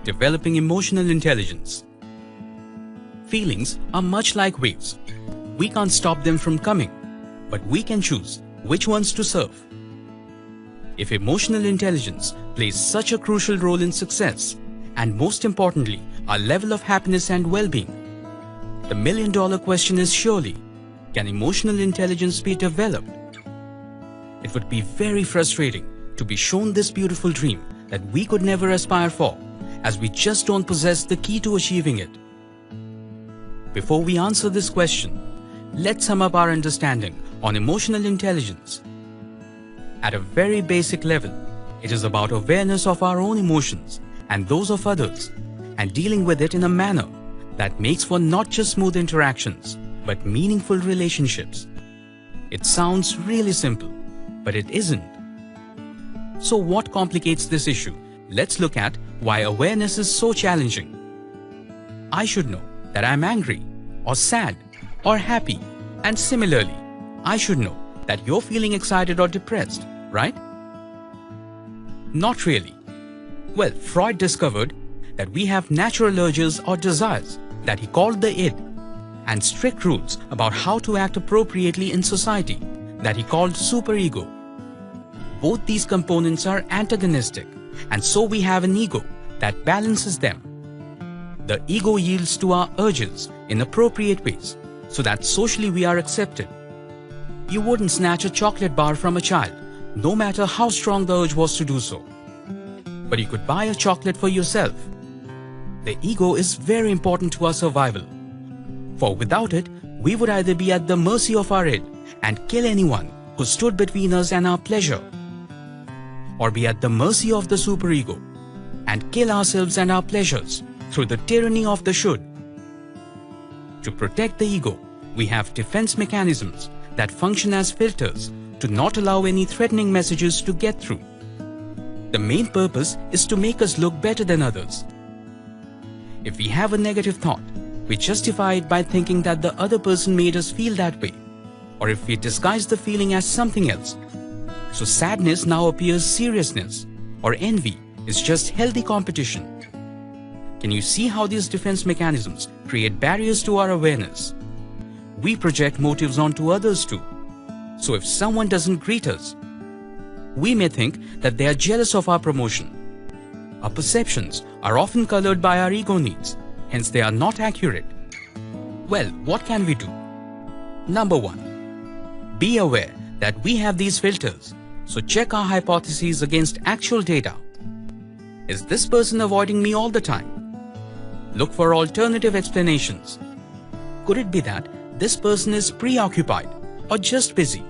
Developing emotional intelligence. Feelings are much like waves. We can't stop them from coming, but we can choose which ones to surf. If emotional intelligence plays such a crucial role in success, and most importantly, our level of happiness and well-being, the million-dollar question is surely, can emotional intelligence be developed? It would be very frustrating to be shown this beautiful dream that we could never aspire for, as we just don't possess the key to achieving it. Before we answer this question, let's sum up our understanding on emotional intelligence. At a very basic level, it is about awareness of our own emotions and those of others, and dealing with it in a manner that makes for not just smooth interactions, but meaningful relationships. It sounds really simple, but it isn't. So what complicates this issue? Let's look at why awareness is so challenging. I should know that I'm angry, or sad, or happy, and similarly, I should know that you're feeling excited or depressed, right? Not really. Well, Freud discovered that we have natural urges or desires that he called the id, and strict rules about how to act appropriately in society that he called superego. Both these components are antagonistic, and so we have an ego that balances them. The ego yields to our urges in appropriate ways so that socially we are accepted. You wouldn't snatch a chocolate bar from a child, no matter how strong the urge was to do so. But you could buy a chocolate for yourself. The ego is very important to our survival. For without it, we would either be at the mercy of our id and kill anyone who stood between us and our pleasure, or be at the mercy of the superego and kill ourselves and our pleasures through the tyranny of the should. To protect the ego, we have defense mechanisms that function as filters to not allow any threatening messages to get through. The main purpose is to make us look better than others. If we have a negative thought, we justify it by thinking that the other person made us feel that way, or if we disguise the feeling as something else. So sadness now appears seriousness, or envy is just healthy competition. Can you see how these defense mechanisms create barriers to our awareness? We project motives onto others too. So if someone doesn't greet us, we may think that they are jealous of our promotion. Our perceptions are often colored by our ego needs, hence they are not accurate. Well, what can we do? Number 1. Be aware that we have these filters, so check our hypotheses against actual data. Is this person avoiding me all the time? Look for alternative explanations. Could it be that this person is preoccupied or just busy?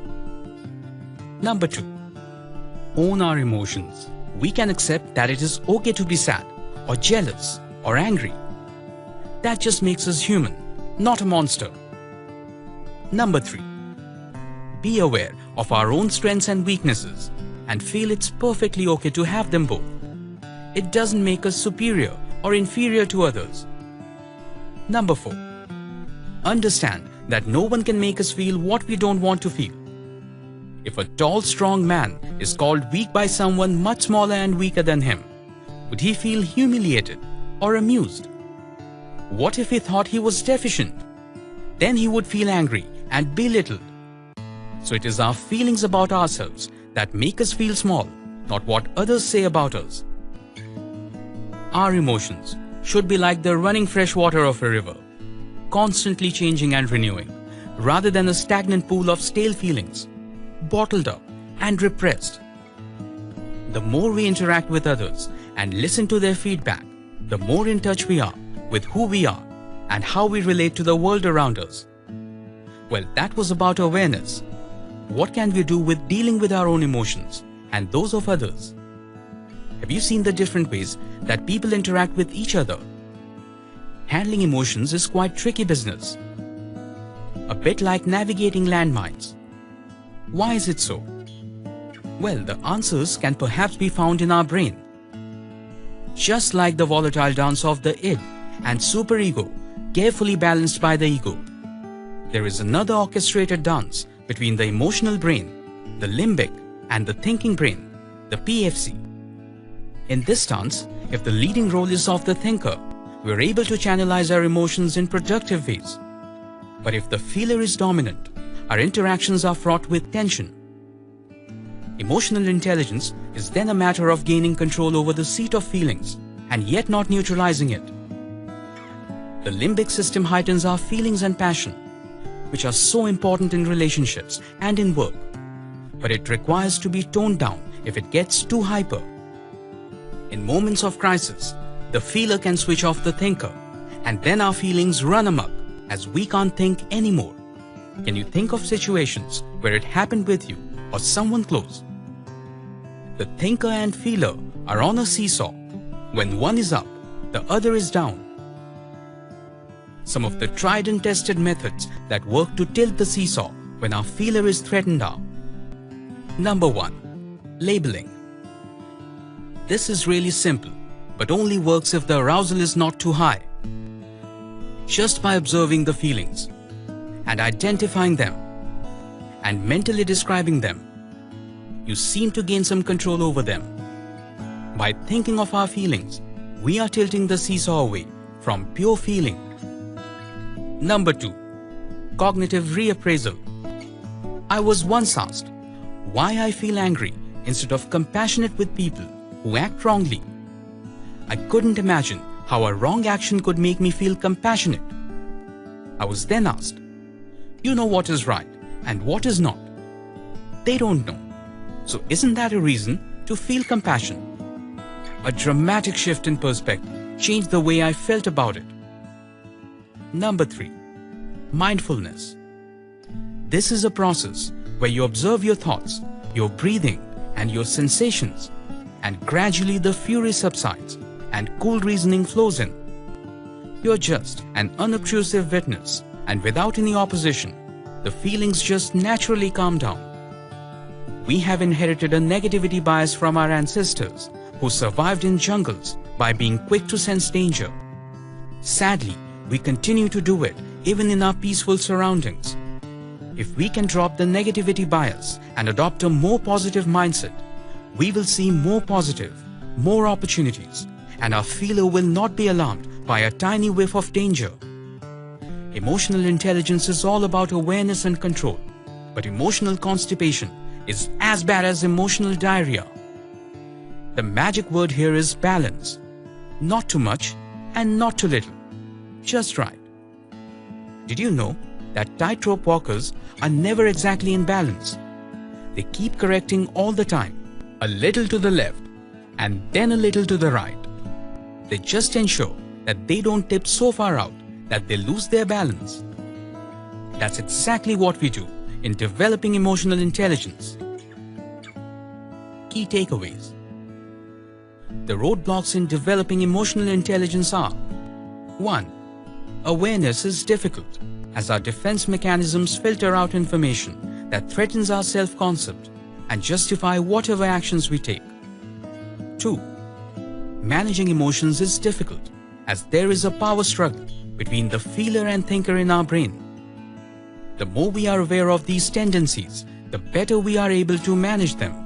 Number 2. Own our emotions. We can accept that it is okay to be sad, or jealous, or angry. That just makes us human, not a monster. Number 3. Be aware of our own strengths and weaknesses and feel it's perfectly okay to have them both. It doesn't make us superior or inferior to others. Number 4. Understand that no one can make us feel what we don't want to feel. If a tall, strong man is called weak by someone much smaller and weaker than him, would he feel humiliated or amused? What if he thought he was deficient? Then he would feel angry and belittled. So it is our feelings about ourselves that make us feel small, not what others say about us. Our emotions should be like the running fresh water of a river, constantly changing and renewing, rather than a stagnant pool of stale feelings, bottled up and repressed. The more we interact with others and listen to their feedback, the more in touch we are with who we are and how we relate to the world around us. Well, that was about awareness. What can we do with dealing with our own emotions and those of others? Have you seen the different ways that people interact with each other? Handling emotions is quite tricky business, a bit like navigating landmines. Why is it so? Well, the answers can perhaps be found in our brain. Just like the volatile dance of the id and superego, carefully balanced by the ego, there is another orchestrated dance between the emotional brain, the limbic, and the thinking brain, the PFC. In this stance, if the leading role is of the thinker, we're able to channelize our emotions in productive ways. But if the feeler is dominant, our interactions are fraught with tension. Emotional intelligence is then a matter of gaining control over the seat of feelings and yet not neutralizing it. The limbic system heightens our feelings and passion, which are so important in relationships and in work. But it requires to be toned down if it gets too hyper. In moments of crisis, the feeler can switch off the thinker, and then our feelings run amok as we can't think anymore. Can you think of situations where it happened with you or someone close? The thinker and feeler are on a seesaw. When one is up, the other is down. Some of the tried and tested methods that work to tilt the seesaw when our feeler is threatened are: Number 1. Labeling. This is really simple, but only works if the arousal is not too high. Just by observing the feelings and identifying them and mentally describing them, you seem to gain some control over them. By thinking of our feelings, we are tilting the seesaw away from pure feeling. Number 2. Cognitive reappraisal. I was once asked why I feel angry instead of compassionate with people who act wrongly. I couldn't imagine how a wrong action could make me feel compassionate. I was then asked, you know what is right and what is not. They don't know. So isn't that a reason to feel compassion? A dramatic shift in perspective changed the way I felt about it. Number 3. Mindfulness. This is a process where you observe your thoughts, your breathing, and your sensations, and gradually the fury subsides and cool reasoning flows in. You're just an unobtrusive witness, and without any opposition, the feelings just naturally calm down. We have inherited a negativity bias from our ancestors who survived in jungles by being quick to sense danger. Sadly, we continue to do it even in our peaceful surroundings. If we can drop the negativity bias and adopt a more positive mindset, we will see more positive, more opportunities, and our feeler will not be alarmed by a tiny whiff of danger. Emotional intelligence is all about awareness and control, but emotional constipation is as bad as emotional diarrhea. The magic word here is balance. Not too much and not too little. Just right. Did you know that tightrope walkers are never exactly in balance? They keep correcting all the time, a little to the left and then a little to the right. They just ensure that they don't tip so far out that they lose their balance. That's exactly what we do in developing emotional intelligence. Key takeaways. The roadblocks in developing emotional intelligence are: 1. Awareness is difficult, as our defense mechanisms filter out information that threatens our self-concept and justify whatever actions we take. 2. Managing emotions is difficult, as there is a power struggle between the feeler and thinker in our brain. The more we are aware of these tendencies, the better we are able to manage them.